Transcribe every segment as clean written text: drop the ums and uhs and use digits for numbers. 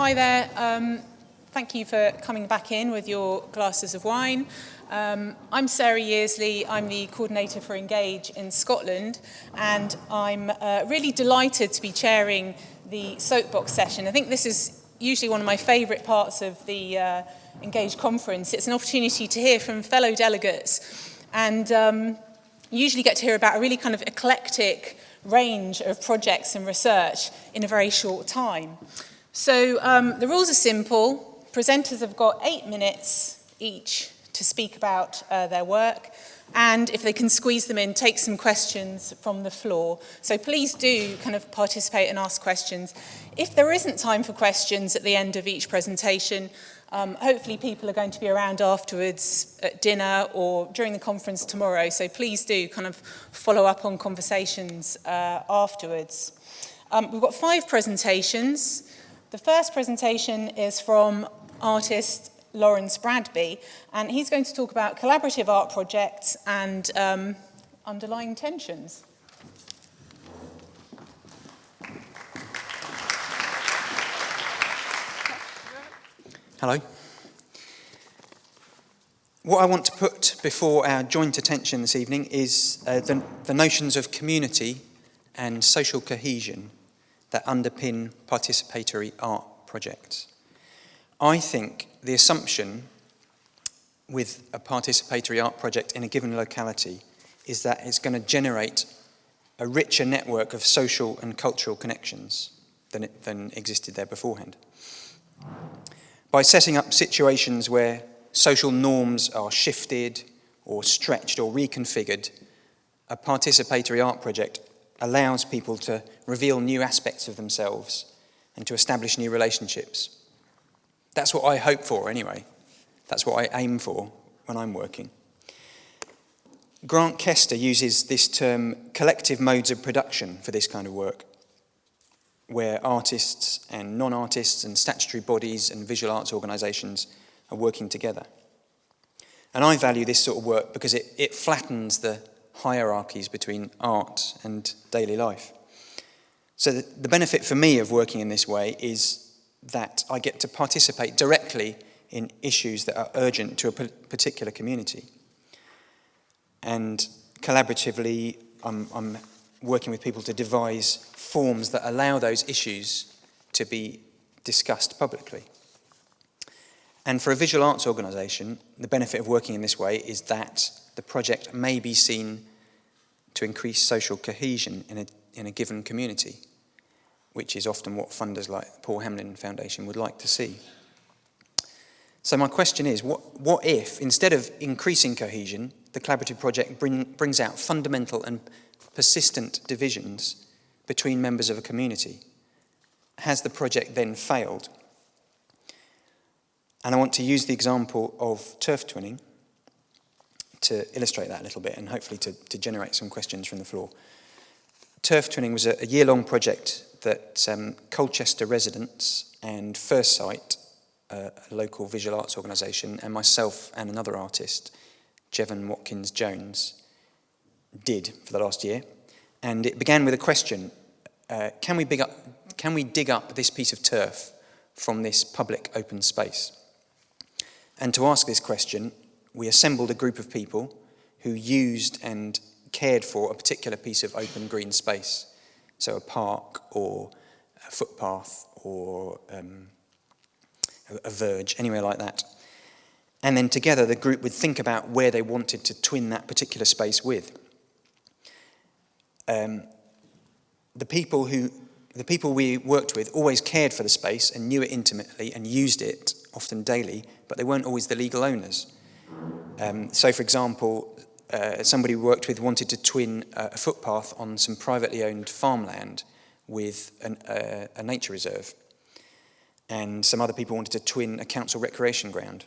Hi there. Thank you for coming back in with your glasses of wine. I'm Sarah Yearsley. I'm the coordinator for Engage in Scotland, and I'm really delighted to be chairing the Soapbox session. I think this is usually one of my favourite parts of the Engage conference. It's an opportunity to hear from fellow delegates, and you usually get to hear about a really kind of eclectic range of projects and research in a very short time. So the rules are simple. Presenters have got 8 minutes each to speak about their work, and if they can squeeze them in, take some questions from the floor. So please do kind of participate and ask questions. If there isn't time for questions at the end of each presentation, hopefully people are going to be around afterwards at dinner or during the conference tomorrow, so please do kind of follow up on conversations afterwards. We've got 5 presentations. The first presentation is from artist Lawrence Bradby, and he's going to talk about collaborative art projects and underlying tensions. Hello. What I want to put before our joint attention this evening is the notions of community and social cohesion that underpin participatory art projects. I think the assumption with a participatory art project in a given locality is that it's going to generate a richer network of social and cultural connections than existed there beforehand. By setting up situations where social norms are shifted or stretched or reconfigured, a participatory art project allows people to reveal new aspects of themselves and to establish new relationships. That's what I hope for anyway. That's what I aim for when I'm working. Grant Kester uses this term collective modes of production for this kind of work, where artists and non-artists and statutory bodies and visual arts organisations are working together. And I value this sort of work because it flattens the hierarchies between art and daily life. So the benefit for me of working in this way is that I get to participate directly in issues that are urgent to a particular community. And collaboratively, I'm working with people to devise forms that allow those issues to be discussed publicly. And for a visual arts organisation, the benefit of working in this way is that the project may be seen to increase social cohesion in a given community, which is often what funders like Paul Hamlyn Foundation would like to see. So my question is, what if, instead of increasing cohesion, the collaborative project brings out fundamental and persistent divisions between members of a community? Has the project then failed? And I want to use the example of turf twinning to illustrate that a little bit and hopefully to generate some questions from the floor. Turf twinning was a year-long project that Colchester residents and Firstsite, a local visual arts organisation, and myself and another artist, Jevon Watkins-Jones, did for the last year. And it began with a question: can we dig up this piece of turf from this public open space? And to ask this question, we assembled a group of people who used and cared for a particular piece of open green space, so a park or a footpath or a verge, anywhere like that. And then together the group would think about where they wanted to twin that particular space with. The people we worked with always cared for the space and knew it intimately and used it, often daily, but they weren't always the legal owners. So, for example, somebody we worked with wanted to twin a footpath on some privately owned farmland with a nature reserve. And some other people wanted to twin a council recreation ground.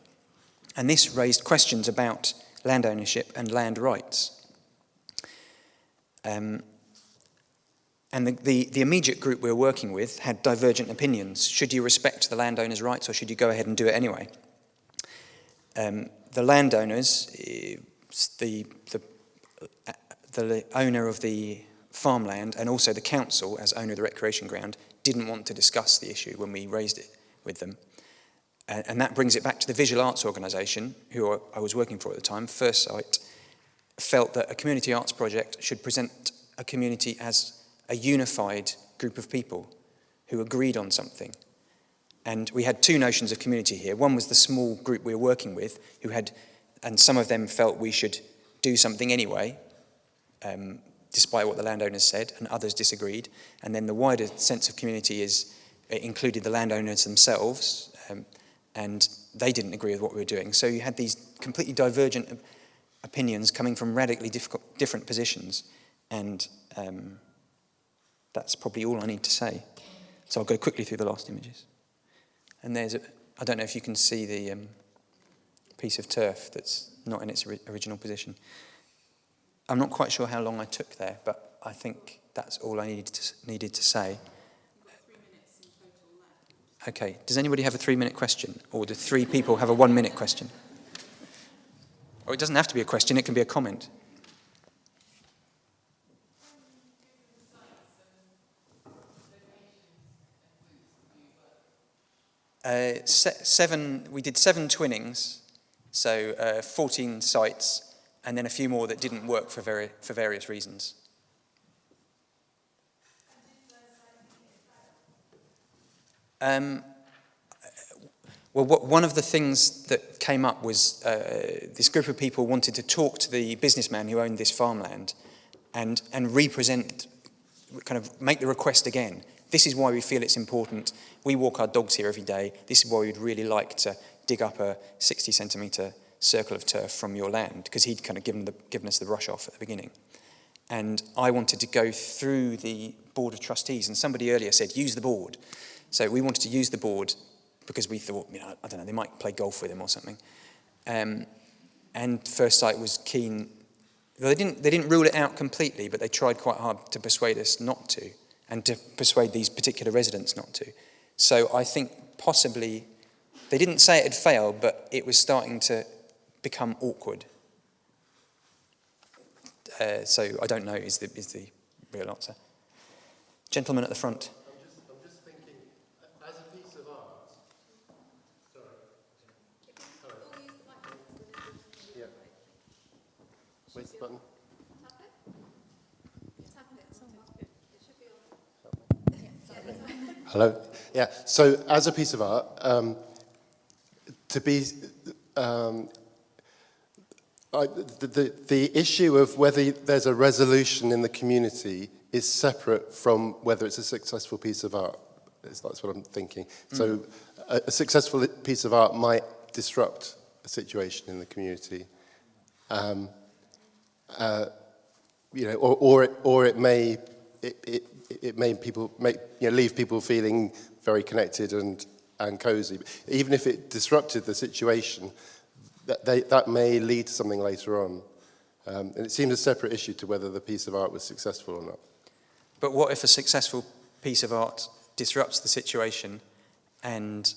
And this raised questions about land ownership and land rights. And the immediate group we were working with had divergent opinions. Should you respect the landowner's rights or should you go ahead and do it anyway? The landowners, the owner of the farmland and also the council as owner of the recreation ground didn't want to discuss the issue when we raised it with them. And that brings it back to the visual arts organisation, who I was working for at the time, firstsite, felt that a community arts project should present a community as a unified group of people who agreed on something. And we had two notions of community here. One was the small group we were working with, and some of them felt we should do something anyway, despite what the landowners said, and others disagreed. And then the wider sense of community it included the landowners themselves, and they didn't agree with what we were doing. So you had these completely divergent opinions coming from radically different positions, and that's probably all I need to say. So I'll go quickly through the last images. And I don't know if you can see the piece of turf that's not in its original position. I'm not quite sure how long I took there, but I think that's all I needed to say. Okay, does anybody have a 3-minute question? Or do 3 people have a 1-minute question? Or it doesn't have to be a question, it can be a comment. We did 7 twinnings, so 14 sites, and then a few more that didn't work for various reasons. Well, one of the things that came up was this group of people wanted to talk to the businessman who owned this farmland and represent, kind of make the request again. This is why we feel it's important. We walk our dogs here every day. This is why we'd really like to dig up a 60-centimetre circle of turf from your land, because he'd kind of given us the brush off at the beginning. And I wanted to go through the Board of Trustees, and somebody earlier said, use the board. So we wanted to use the board because we thought, I don't know, they might play golf with him or something. And firstsite was keen. They didn't rule it out completely, but they tried quite hard to persuade us not to, and to persuade these particular residents not to. So I think possibly, they didn't say it had failed, but it was starting to become awkward. So I don't know is the real answer. Gentleman at the front. I'm just thinking, as a piece of art. Sorry. Yeah. Where's the button? Hello. Yeah. So, as a piece of art, the issue of whether there's a resolution in the community is separate from whether it's a successful piece of art. That's what I'm thinking. So a successful piece of art might disrupt a situation in the community, or it may leave people feeling very connected and cozy. Even if it disrupted the situation, that may lead to something later on. And it seems a separate issue to whether the piece of art was successful or not. But what if a successful piece of art disrupts the situation and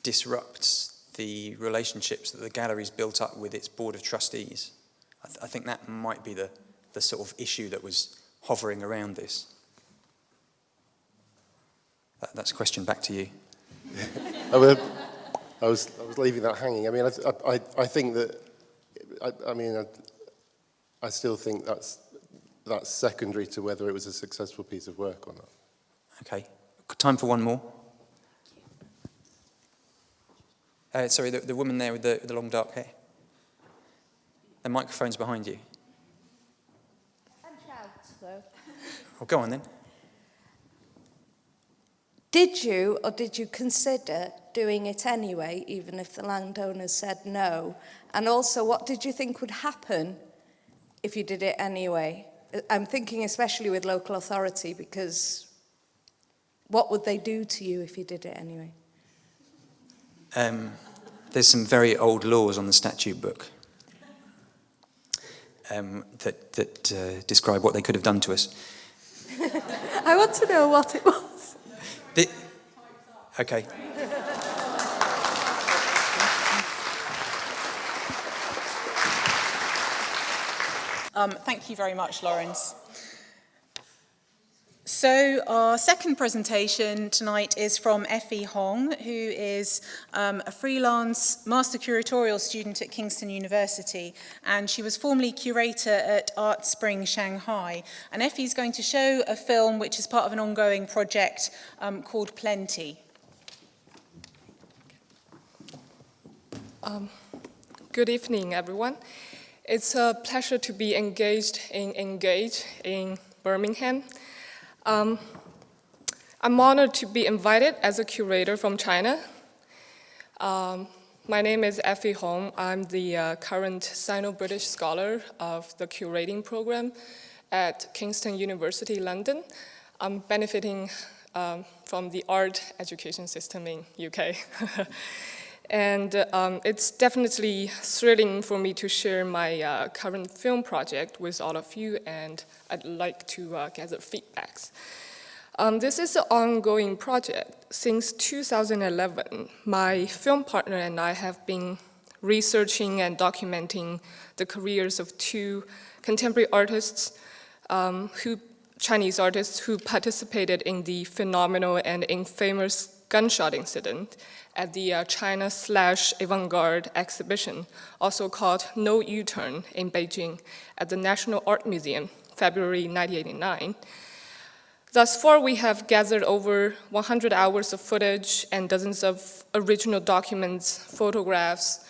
disrupts the relationships that the gallery's built up with its board of trustees? I think that might be the sort of issue that was hovering around this. That's a question back to you. I was leaving that hanging. I mean, I think that. I still think that's secondary to whether it was a successful piece of work or not. Okay, time for one more. Sorry, the woman there with the long dark hair. The microphone's behind you. And shout, though. Oh, go on then. Did you consider doing it anyway, even if the landowners said no? And also, what did you think would happen if you did it anyway? I'm thinking especially with local authority, because what would they do to you if you did it anyway? There's some very old laws on the statute book that describe what they could have done to us. I want to know what it was. Okay. Thank you very much, Lawrence. So our second presentation tonight is from Effy Hong, who is a freelance master curatorial student at Kingston University, and she was formerly curator at Art Spring Shanghai. And Effy's going to show a film which is part of an ongoing project called Plenty. Good evening, everyone. It's a pleasure to be engaged in Birmingham. I'm honored to be invited as a curator from China. My name is Effy Hong. I'm the current Sino-British scholar of the curating program at Kingston University, London. I'm benefiting from the art education system in UK. And it's definitely thrilling for me to share my current film project with all of you, and I'd like to gather feedbacks. This is an ongoing project. Since 2011, my film partner and I have been researching and documenting the careers of two contemporary artists, Chinese artists who participated in the phenomenal and infamous gunshot incident at the China/Avant-Garde exhibition, also called No U-Turn, in Beijing at the National Art Museum, February 1989. Thus far, we have gathered over 100 hours of footage and dozens of original documents, photographs,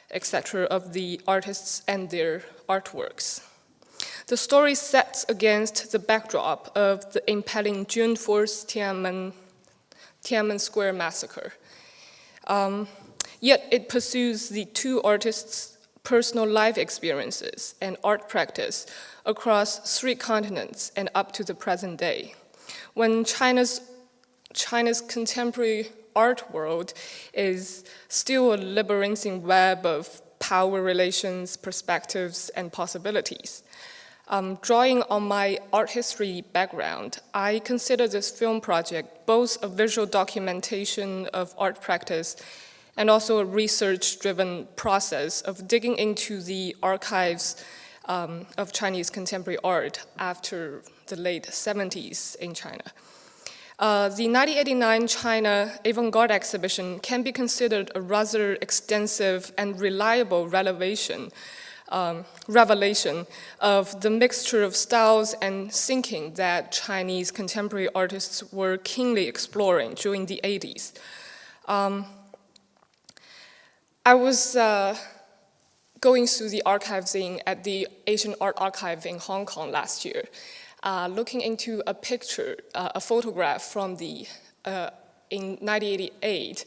etc. of the artists and their artworks. The story sets against the backdrop of the impelling June 4th Tiananmen Square massacre. Yet it pursues the two artists' personal life experiences and art practice across 3 continents and up to the present day. When China's contemporary art world is still a labyrinthine web of power relations, perspectives, and possibilities. Drawing on my art history background, I consider this film project both a visual documentation of art practice and also a research-driven process of digging into the archives of Chinese contemporary art after the late 70s in China. The 1989 China Avant-Garde exhibition can be considered a rather extensive and reliable revelation of the mixture of styles and thinking that Chinese contemporary artists were keenly exploring during the 80s. I was going through the archives at the Asian Art Archive in Hong Kong last year, looking into a picture, a photograph from in 1988.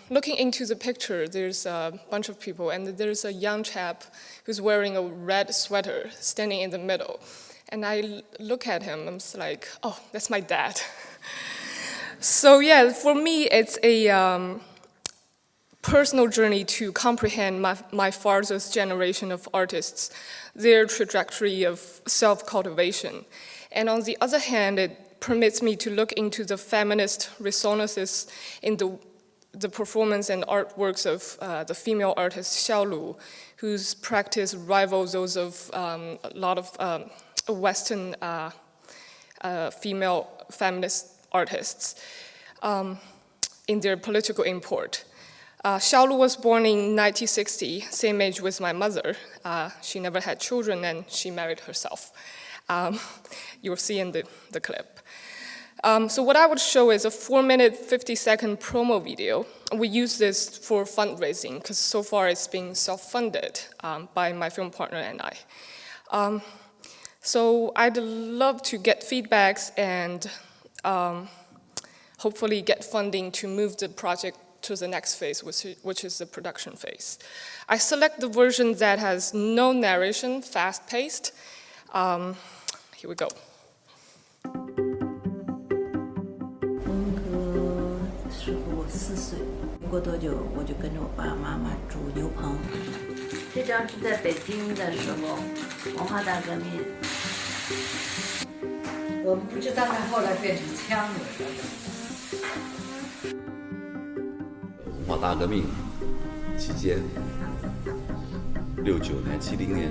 Looking into the picture, there's a bunch of people, and there's a young chap who's wearing a red sweater standing in the middle. And I look at him, I'm just like, oh, that's my dad. So yeah, for me, it's a personal journey to comprehend my father's generation of artists, their trajectory of self-cultivation. And on the other hand, it permits me to look into the feminist resonances in the performance and artworks of the female artist Xiao Lu, whose practice rivals those of a lot of Western female feminist artists in their political import. Xiao Lu was born in 1960, same age with my mother. She never had children and she married herself. You'll see in the clip. So what I would show is a 4-minute, 50-second promo video. We use this for fundraising because so far it's been self-funded by my film partner and I. So I'd love to get feedbacks and hopefully get funding to move the project to the next phase, which is the production phase. I select the version that has no narration, fast-paced. Here we go. 4岁，没过多久我就跟着我爸爸妈妈住牛棚。这张是在北京的时候，文化大革命。我们不知道它后来变成枪了。文化大革命期间，69年、70年，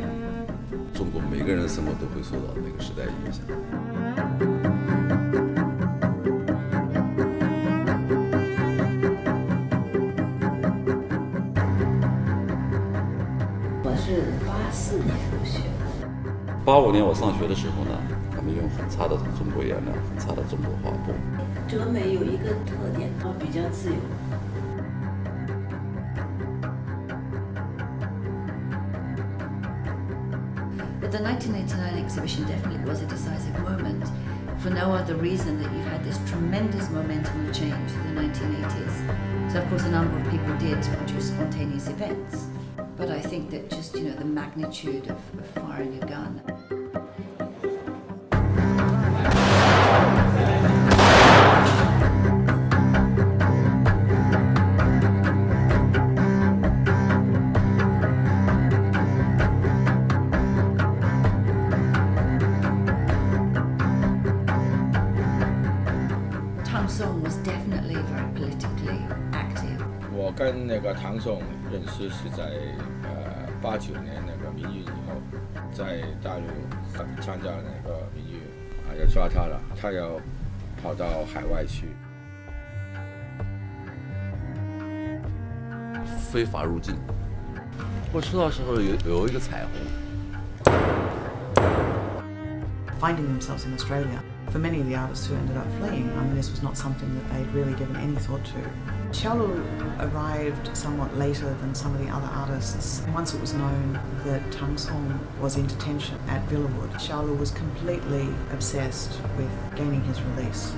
中国每个人的生活都会受到那个时代影响。84年入学的。85年我上学的时候呢，他们用很差的中国颜料，很差的中国画布。哲美有一个特点，它比较自由。But the 1989 exhibition definitely was a decisive moment, for no other reason that you've had this tremendous momentum of change in the 1980s. So of course a number of people did produce spontaneous events, but I think that just, you know, the magnitude of firing a gun. Was definitely very politically active. 我跟那个唐宋认识是在89年那个民运以后，在大陆参加那个民运要抓他了，他要跑到海外去。非法入境，我出道时候有一个彩虹。Finding themselves in Australia. For many of the artists who ended up fleeing, I mean, this was not something that they'd really given any thought to. Xiaolu arrived somewhat later than some of the other artists. Once it was known that Tang Song was in detention at Villawood, Xiaolu was completely obsessed with gaining his release.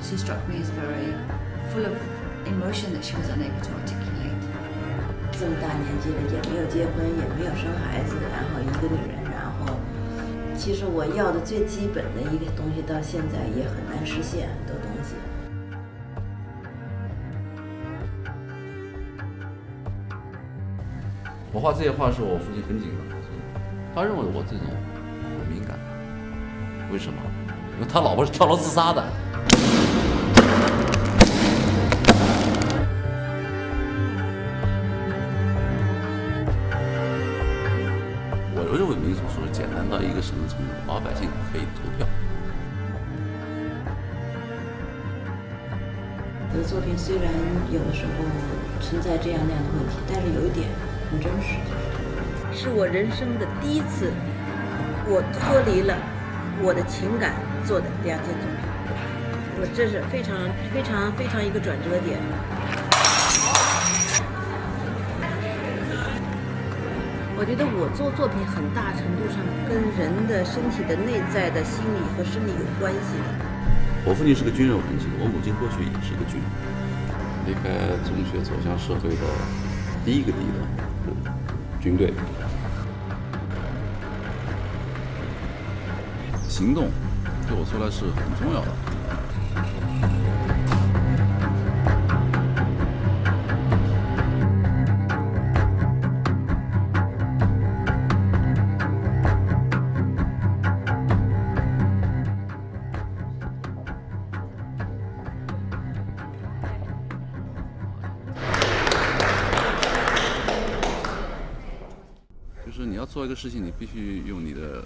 She struck me as very full of emotion that she was unable to articulate. 这么大年纪了，也没有结婚，也没有生孩子，然后一个女人，然后其实我要的最基本的一个东西，到现在也很难实现很多东西。我画这些画的时候，我父亲很紧张，他认为我这种很敏感。为什么？因为他老婆是跳楼自杀的。我认为民主是简单到一个什么程度，老百姓可以投票。我的作品虽然有的时候存在这样那样的问题，但是有一点很真实，是我人生的第一次，我脱离了我的情感做的2件作品，我这是非常一个转折点。我觉得我做作品很大程度上跟人的身体的内在的心理和生理有关系的。我父亲是个军人，我很清楚，我母亲过去也是一个军人。离开中学走向社会的第一个地方是军队。行动对我说来是很重要的。就是你要做一个事情，你必须用你的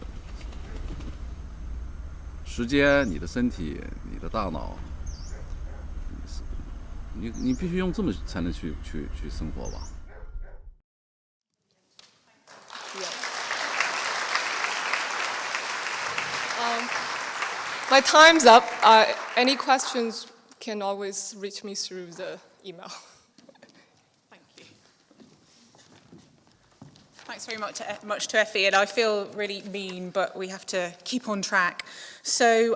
时间、你的身体、你的大脑，你必须用这么才能去生活吧。My time's up. Any questions can always reach me through the email. Thank you. Thanks very much to Effy, and I feel really mean, but we have to keep on track. So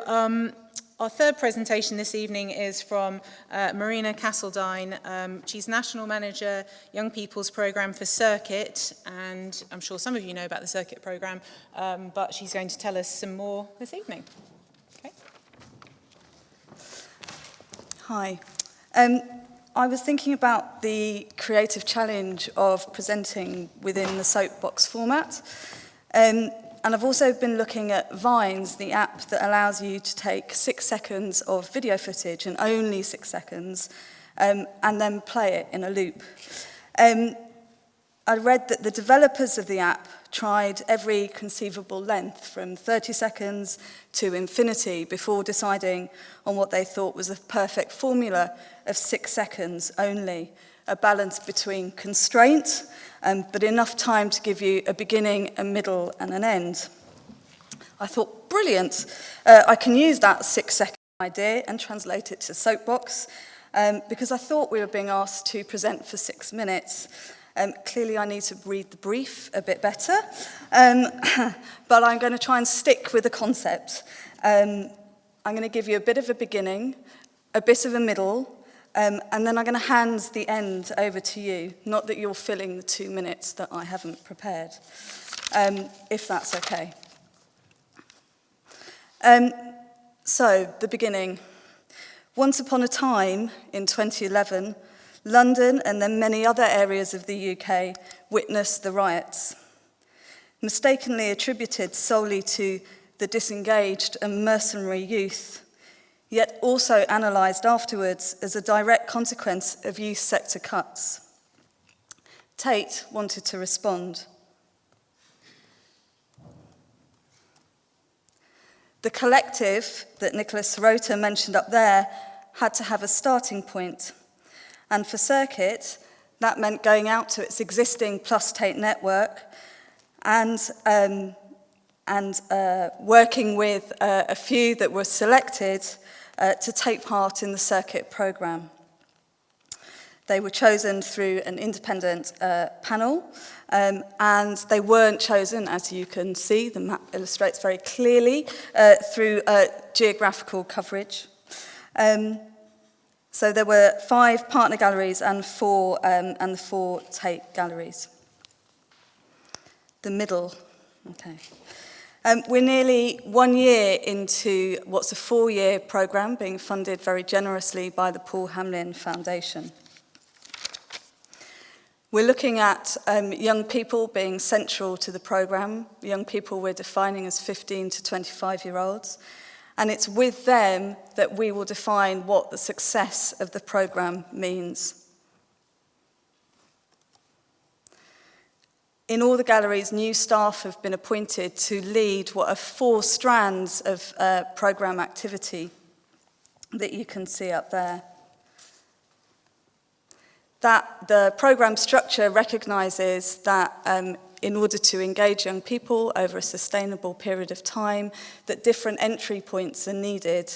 our third presentation this evening is from Marina Castledine. She's National Manager, Young People's Programme for Circuit, and I'm sure some of you know about the Circuit programme, but she's going to tell us some more this evening. Okay. Hi. I was thinking about the creative challenge of presenting within the Soapbox format. And I've also been looking at Vines, the app that allows you to take 6 seconds of video footage, and only 6 seconds, and then play it in a loop. I I read that the developers of the app tried every conceivable length from 30 seconds to infinity before deciding on what they thought was the perfect formula of 6 seconds only, a balance between constraint, but enough time to give you a beginning, a middle, and an end. I thought, brilliant, I can use that 6-second idea and translate it to Soapbox, because I thought we were being asked to present for 6 minutes. Clearly I need to read the brief a bit better, but I'm going to try and stick with the concept. I'm going to give you a bit of a beginning, a bit of a middle, and then I'm going to hand the end over to you, not that you're filling the 2 minutes that I haven't prepared, if that's okay. So, the beginning. Once upon a time, in 2011, London and then many other areas of the UK witnessed the riots, mistakenly attributed solely to the disengaged and mercenary youth, yet also analysed afterwards as a direct consequence of youth sector cuts. Tate wanted to respond. The collective that Nicholas Sirota mentioned up there had to have a starting point. And for Circuit, that meant going out to its existing Plus Tate network and working with a few that were selected to take part in the Circuit programme. They were chosen through an independent panel, and they weren't chosen, as you can see, the map illustrates very clearly, through geographical coverage. So there were 5 partner galleries and 4 Tate galleries. The middle, okay. We're nearly 1 year into what's a 4-year programme being funded very generously by the Paul Hamlyn Foundation. We're looking at young people being central to the programme, young people we're defining as 15 to 25-year-olds, and it's with them that we will define what the success of the programme means. In all the galleries, new staff have been appointed to lead what are 4 strands of programme activity that you can see up there. That the programme structure recognises that in order to engage young people over a sustainable period of time, that different entry points are needed.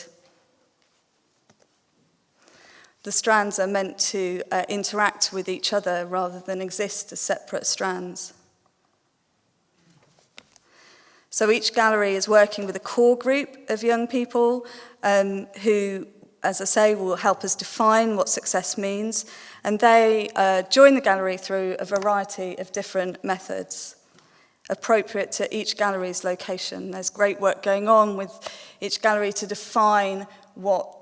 The strands are meant to interact with each other rather than exist as separate strands. So each gallery is working with a core group of young people who, as I say, will help us define what success means. And they join the gallery through a variety of different methods appropriate to each gallery's location. There's great work going on with each gallery to define what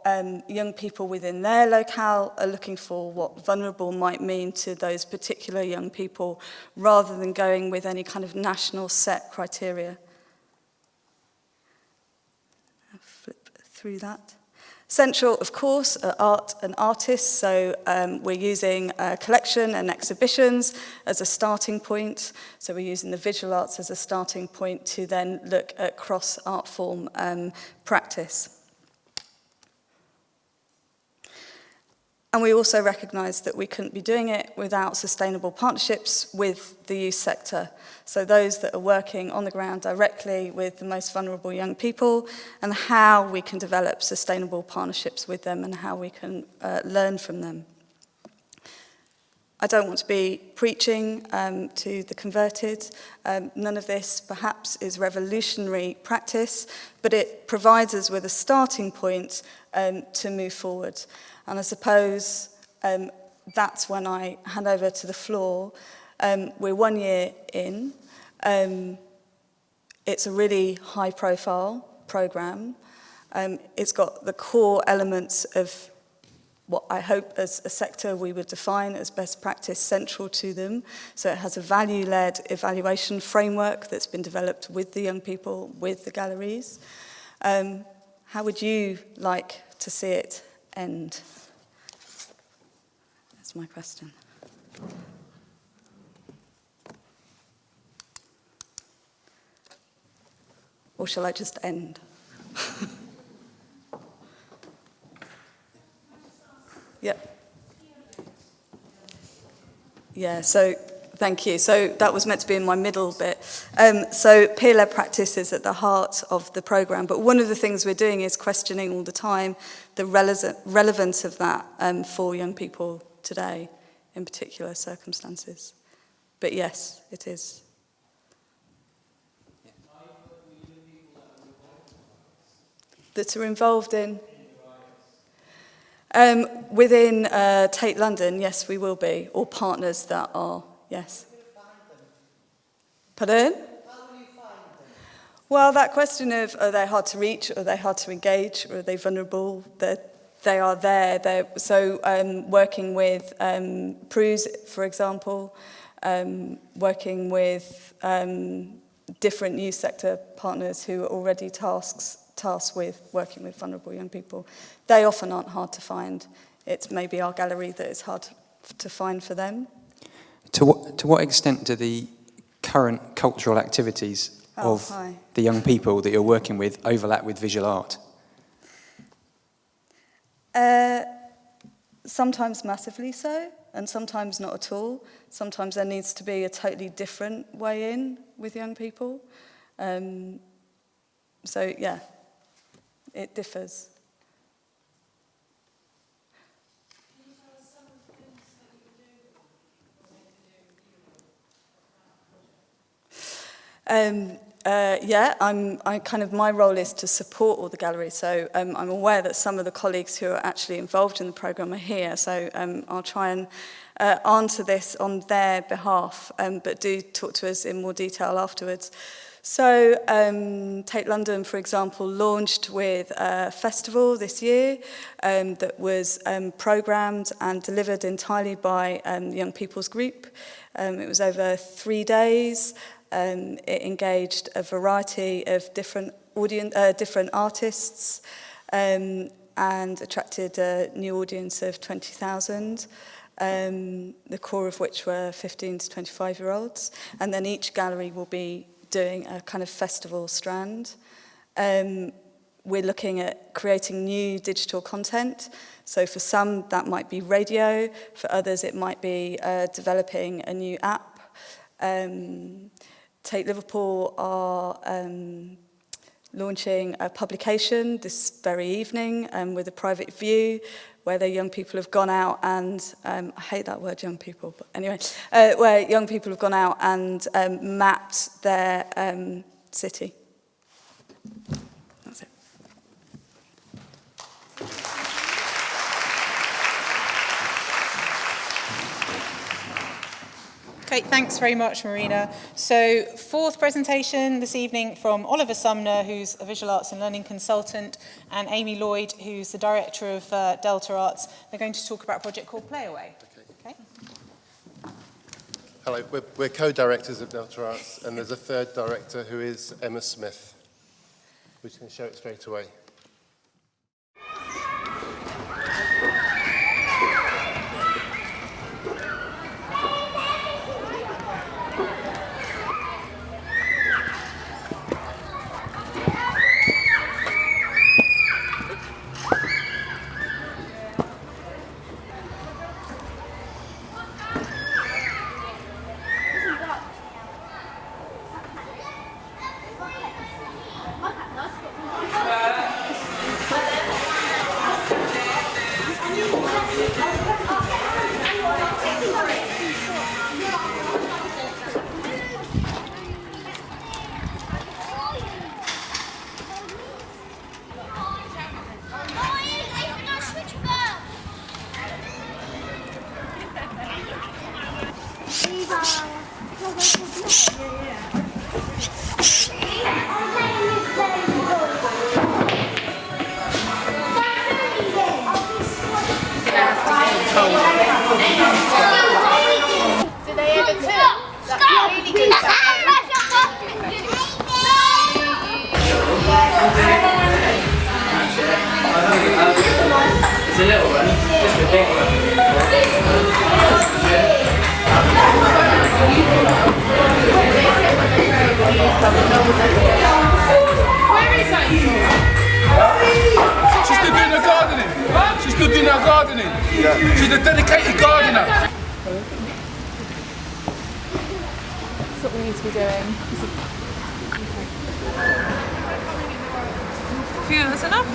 young people within their locale are looking for, what vulnerable might mean to those particular young people, rather than going with any kind of national set criteria. I'll flip through that. Central, of course, are art and artists, so we're using collection and exhibitions as a starting point. So we're using the visual arts as a starting point to then look at cross-art form practice. And we also recognise that we couldn't be doing it without sustainable partnerships with the youth sector. So those that are working on the ground directly with the most vulnerable young people, and how we can develop sustainable partnerships with them and how we can learn from them. I don't want to be preaching to the converted. None of this perhaps is revolutionary practice, but it provides us with a starting point to move forward. And I suppose that's when I hand over to the floor. We're 1 year in. It's a really high-profile programme. It's got the core elements of what I hope as a sector we would define as best practice central to them. So it has a value-led evaluation framework that's been developed with the young people, with the galleries. How would you like to see it end? That's my question. Or shall I just end? Yep. Yeah, so thank you. So that was meant to be in my middle bit. So peer-led practice is at the heart of the programme, but one of the things we're doing is questioning all the time the relevance of that for young people today in particular circumstances. But yes, it is. That are involved in? Within Tate London, yes, we will be, or partners that are, yes. Pardon? How will you find them? Well, that question of are they hard to reach, are they hard to engage, or are they vulnerable, they are there. So working with PRUs, for example, working with different youth sector partners who are already tasked with working with vulnerable young people. They often aren't hard to find. It's maybe our gallery that is hard to find for them. To what extent do the current cultural activities of the young people that you're working with overlap with visual art? Sometimes massively so, and sometimes not at all. Sometimes there needs to be a totally different way in with young people. So yeah, it differs. Can you tell us some of the things that you do? My role is to support all the galleries. So I'm aware that some of the colleagues who are actually involved in the programme are here. So I'll try and answer this on their behalf, but do talk to us in more detail afterwards. So Tate London, for example, launched with a festival this year that was programmed and delivered entirely by the Young People's Group. It was over 3 days. It engaged a variety of different artists and attracted a new audience of 20,000. The core of which were 15 to 25-year-olds. And then each gallery will be doing a kind of festival strand. We're looking at creating new digital content. So for some, that might be radio. For others, it might be developing a new app. Tate Liverpool are launching a publication this very evening with a private view, where the young people have gone out and, I hate that word, young people, but anyway, where young people have gone out and mapped their city. That's it. Okay, thanks very much, Marina. So, fourth presentation this evening from Oliver Sumner, who's a visual arts and learning consultant, and Amy Lloyd, who's the director of Delta Arts. They're going to talk about a project called PLAYAWAY. Okay. Hello, we're co-directors of Delta Arts, and there's a third director who is Emma Smith, which can show it straight away. It's a little one. It's a big one. the dedicated gardener. That's what we need to be doing. Do you think that's enough?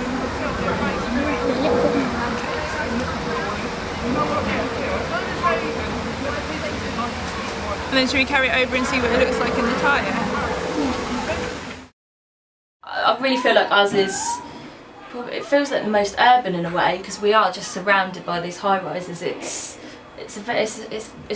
And then should we carry it over and see what it looks like in the tyre? I really feel like ours is, it feels like the most urban in a way, because we are just surrounded by these high rises. It's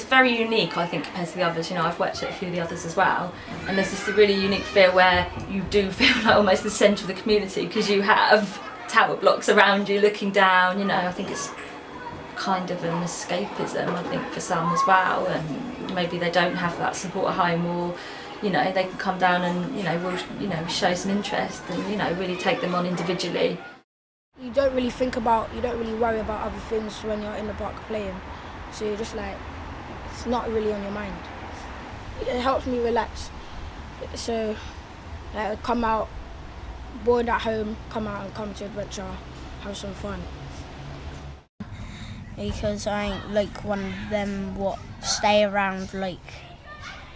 very unique, I think, compared to the others. You know, I've worked at a few of the others as well, and there's just a really unique feel where you do feel like almost the centre of the community, because you have tower blocks around you looking down. You know, I think it's kind of an escapism, I think, for some as well, and maybe they don't have that support at home, or you know, they can come down and we'll show some interest and really take them on individually. You don't really worry about other things when you're in the park playing, so you're just like, it's not really on your mind. It helps me relax, so I come out bored at home, come out and come to adventure, have some fun. Because I ain't like one of them what stay around like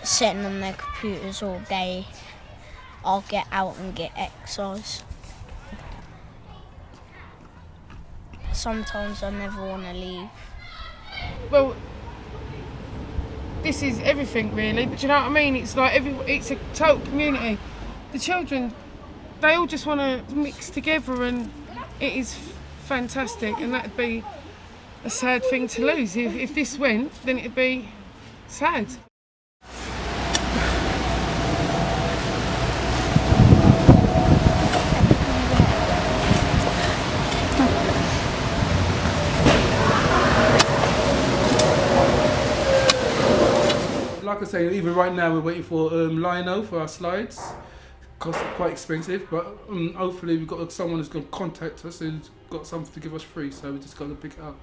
sitting on their computers all day. I'll get out and get exercise. Sometimes I never want to leave. Well, this is everything really, but do you know what I mean? It's like it's a total community. The children, they all just want to mix together, and it is fantastic, and that'd be a sad thing to lose. If this went, then it'd be sad. Like I say, even right now we're waiting for lino for our slides. Costs quite expensive, but hopefully we've got someone who's going to contact us who's got something to give us free, so we just got to pick it up.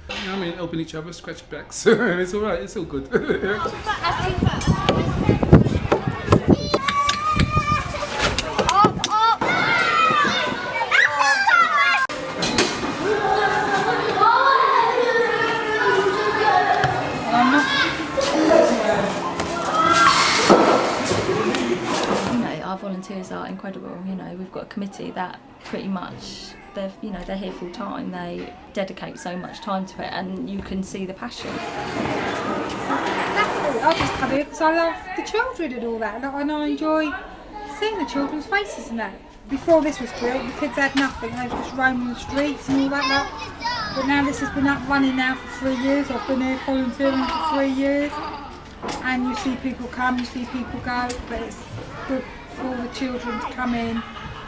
You know what I mean? Helping each other, scratch backs, and it's all right. It's all good. Our volunteers are incredible. We've got a committee that pretty much they're here full time. They dedicate so much time to it, and you can see the passion. I just come here because I love the children and all that, and I enjoy seeing the children's faces and that. Before this was built, the kids had nothing. They were just roaming the streets and all that lot. But now this has been up running now for 3 years. I've been here volunteering for 3 years, and you see people come, you see people go, but it's good for all the children to come in.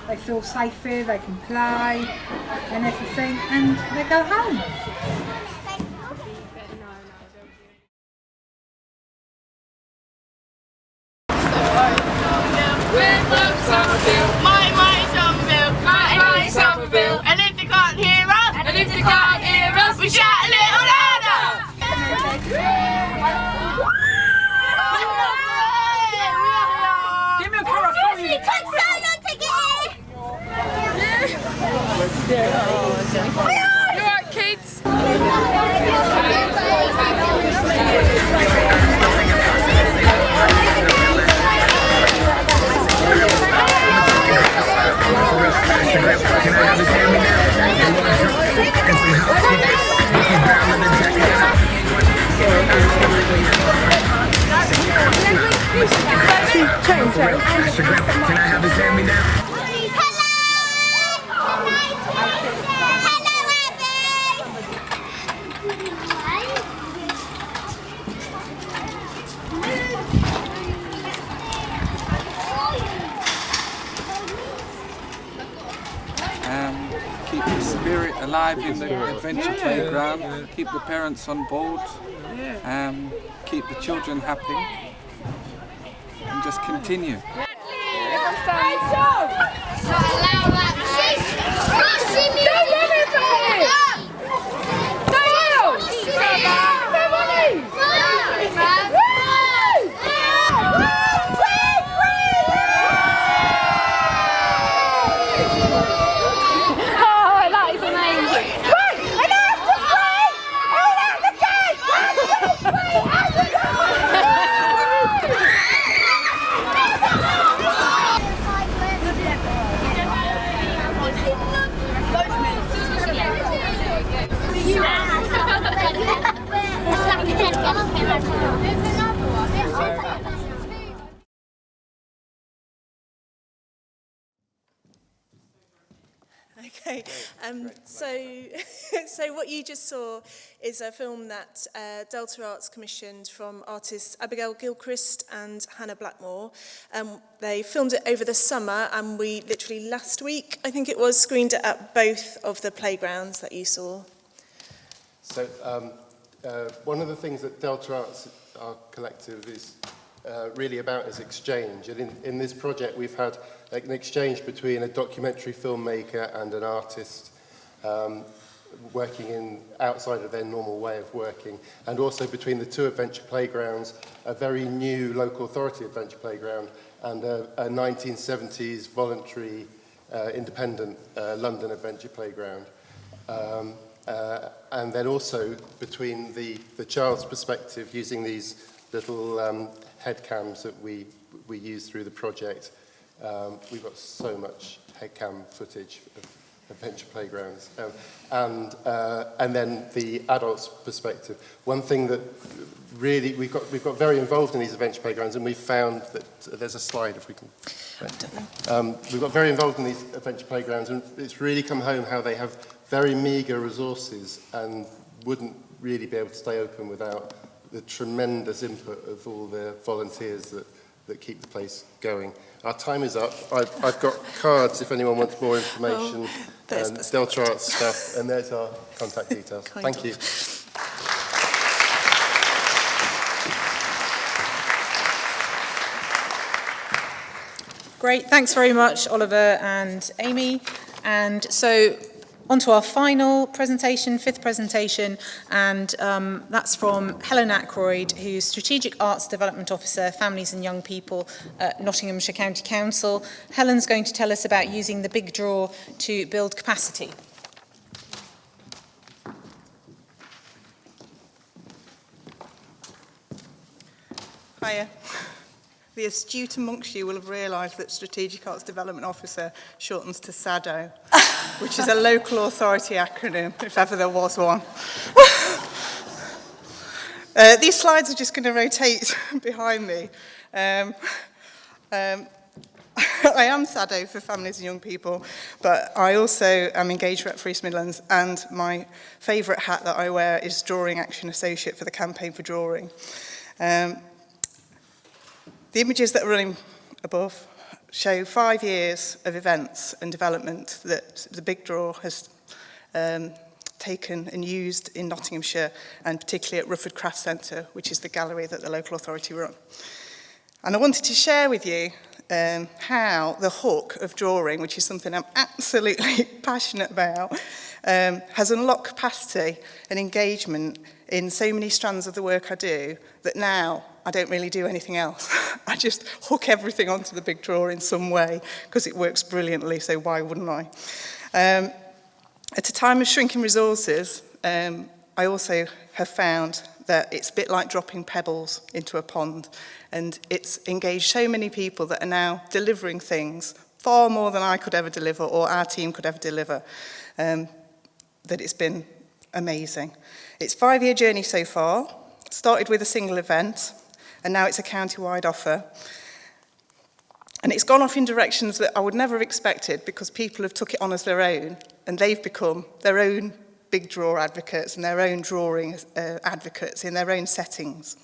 They feel safe here, they can play and everything, and they go home. We're from Somerville, my Somerville, my Somerville, and if they can't hear us, we shout a little louder! Give me a chorus. It took so long to get here! You alright, kids? Can I have his hand me now? Keep the spirit alive in the adventure playground, keep the parents on board, keep the children happy, and just continue. Okay, so what you just saw is a film that Delta Arts commissioned from artists Abigail Gilchrist and Hannah Blackmore. They filmed it over the summer, and we literally last week, I think it was, screened it at both of the playgrounds that you saw. So one of the things that Delta Arts, our collective, is really about is exchange. And in this project, we've had an exchange between a documentary filmmaker and an artist working outside of their normal way of working, and also between the two adventure playgrounds, a very new local authority adventure playground and a 1970s voluntary independent London adventure playground. And then also between the child's perspective, using these little head cams that we use through the project. We've got so much head cam footage of adventure playgrounds. And then the adult's perspective. One thing that really, we've got very involved in these adventure playgrounds, and we've found that, there's a slide if we can. We've got very involved in these adventure playgrounds, and it's really come home how they have very meagre resources and wouldn't really be able to stay open without the tremendous input of all the volunteers that keep the place going. Our time is up. I've got cards if anyone wants more information, and Delta Arts stuff, and there's our contact details. Thank you. Great, thanks very much, Oliver and Amy. And so on to our final presentation, fifth presentation, and that's from Helen Ackroyd, who's Strategic Arts Development Officer, Families and Young People at Nottinghamshire County Council. Helen's going to tell us about using the big draw to build capacity. Hiya. The astute amongst you will have realised that Strategic Arts Development Officer shortens to SADO, which is a local authority acronym, if ever there was one. These slides are just going to rotate behind me. I am SADO for Families and Young People, but I also am engaged at East Midlands, and my favourite hat that I wear is Drawing Action Associate for the Campaign for Drawing. The images that are running above show 5 years of events and development that the Big Draw has taken and used in Nottinghamshire, and particularly at Rufford Craft Centre, which is the gallery that the local authority run. And I wanted to share with you how the hook of drawing, which is something I'm absolutely passionate about, has unlocked capacity and engagement in so many strands of the work I do that now I don't really do anything else. I just hook everything onto the big draw in some way because it works brilliantly, so why wouldn't I? At a time of shrinking resources, I also have found that it's a bit like dropping pebbles into a pond, and it's engaged so many people that are now delivering things far more than I could ever deliver or our team could ever deliver, that it's been amazing. It's a 5-year journey so far. Started with a single event, and now it's a county-wide offer. And it's gone off in directions that I would never have expected, because people have took it on as their own, and they've become their own big draw advocates and their own drawing advocates in their own settings.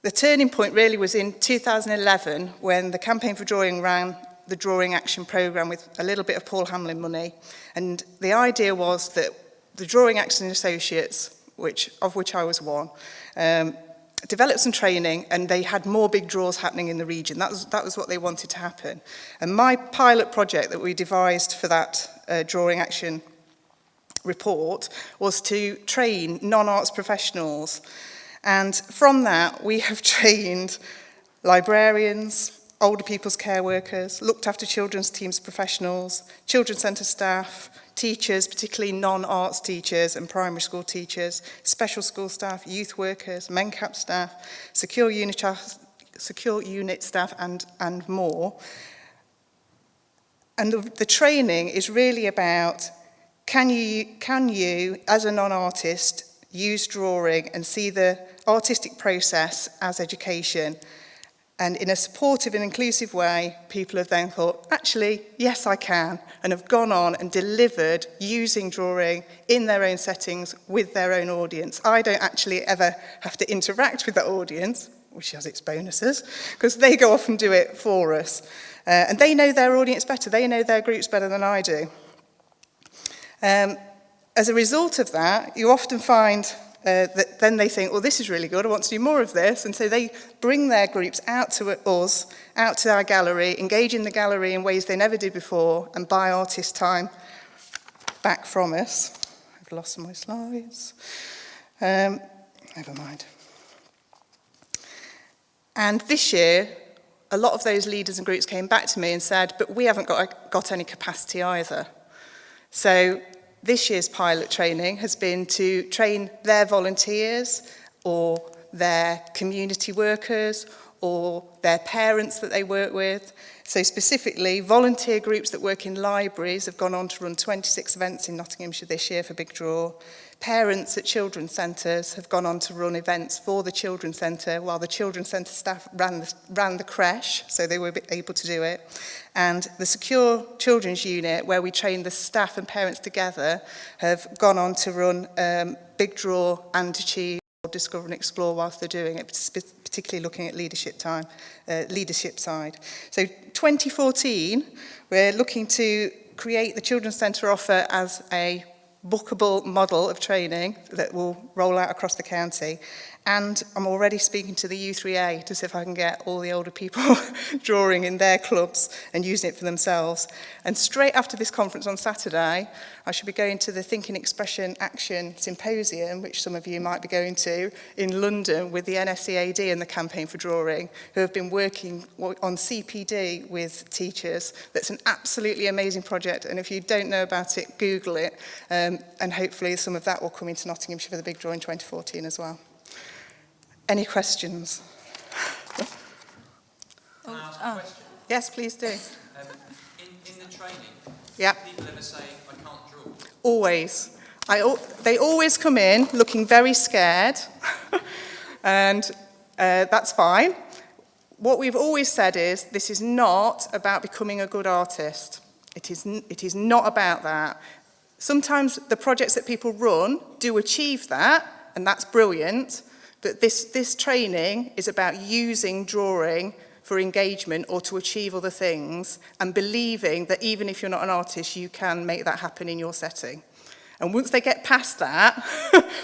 The turning point really was in 2011, when the Campaign for Drawing ran the Drawing Action Programme with a little bit of Paul Hamlyn money. And the idea was that the Drawing Action Associates, of which I was one, developed some training, and they had more big draws happening in the region. That was what they wanted to happen. And my pilot project that we devised for that Drawing Action report was to train non-arts professionals. And from that, we have trained librarians, older people's care workers, looked after children's teams professionals, children's centre staff, teachers, particularly non-arts teachers and primary school teachers, special school staff, youth workers, MENCAP staff, secure unit staff, and more. And the training is really about, can you, as a non-artist, use drawing and see the artistic process as education, And in a supportive and inclusive way, people have then thought, actually, yes, I can, and have gone on and delivered using drawing in their own settings with their own audience. I don't actually ever have to interact with that audience, which has its bonuses, because they go off and do it for us. And they know their audience better. They know their groups better than I do. As a result of that, you often find that then they think, well, this is really good, I want to do more of this. And so they bring their groups out to us, out to our gallery, engage in the gallery in ways they never did before, and buy artist time back from us. I've lost my slides. Never mind. And this year, a lot of those leaders and groups came back to me and said, but we haven't got any capacity either. So this year's pilot training has been to train their volunteers or their community workers or their parents that they work with. So specifically, volunteer groups that work in libraries have gone on to run 26 events in Nottinghamshire this year for Big Draw. Parents at children's centres have gone on to run events for the children's centre, while the children's centre staff ran the creche, so they were able to do it. And the Secure Children's Unit, where we train the staff and parents together, have gone on to run Big Draw and Achieve, or Discover and Explore whilst they're doing it, particularly looking at leadership side. So 2014, we're looking to create the Children's Centre offer as a bookable model of training that will roll out across the county. And I'm already speaking to the U3A to see if I can get all the older people drawing in their clubs and using it for themselves. And straight after this conference on Saturday, I should be going to the Thinking, Expression, Action Symposium, which some of you might be going to, in London with the NSCAD and the Campaign for Drawing, who have been working on CPD with teachers. That's an absolutely amazing project, and if you don't know about it, Google it, and hopefully some of that will come into Nottinghamshire for the Big Draw in 2014 as well. Any questions? Yes, please do. In the training, Yep. people ever say, I can't draw? Always. They always come in looking very scared, and that's fine. What we've always said is, this is not about becoming a good artist. It is not about that. Sometimes the projects that people run do achieve that, and that's brilliant. But this training is about using drawing for engagement or to achieve other things, and believing that even if you're not an artist, you can make that happen in your setting. And once they get past that,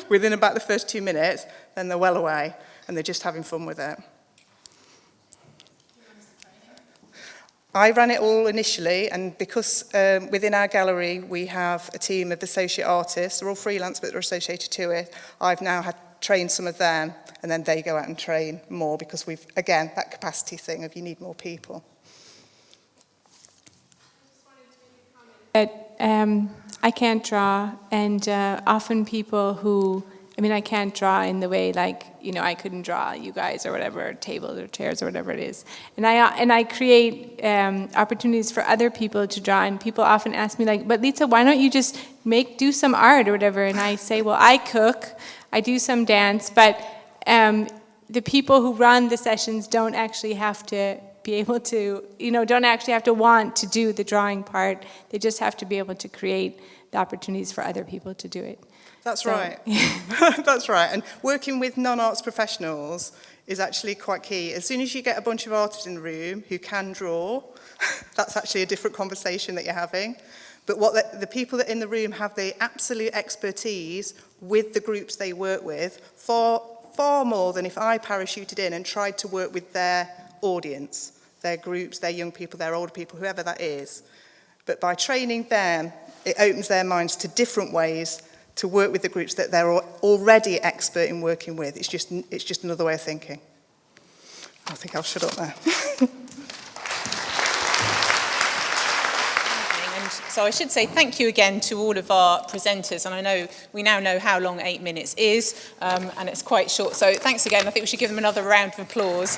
within about the first 2 minutes, then they're well away and they're just having fun with it. I ran it all initially, and because within our gallery we have a team of associate artists, they're all freelance but they're associated to it, I've now had train some of them, and then they go out and train more, because we've, again, that capacity thing of you need more people. I can't draw, and often people who, I can't draw in the way I couldn't draw you guys or whatever, tables or chairs or whatever it is. And I create opportunities for other people to draw, and people often ask me but Lisa, why don't you just do some art or whatever? And I say, well, I cook, I do some dance, but the people who run the sessions don't actually have to be able to, don't actually have to want to do the drawing part. They just have to be able to create the opportunities for other people to do it. That's right. That's right. And working with non-arts professionals is actually quite key. As soon as you get a bunch of artists in the room who can draw, that's actually a different conversation that you're having. But what the people that in the room have the absolute expertise with the groups they work with, far more than if I parachuted in and tried to work with their audience, their groups, their young people, their older people, whoever that is. But by training them, it opens their minds to different ways to work with the groups that they're already expert in working with. It's just another way of thinking. I think I'll shut up there. So I should say thank you again to all of our presenters, and I know we now know how long 8 minutes is, and it's quite short, so thanks again. I think we should give them another round of applause.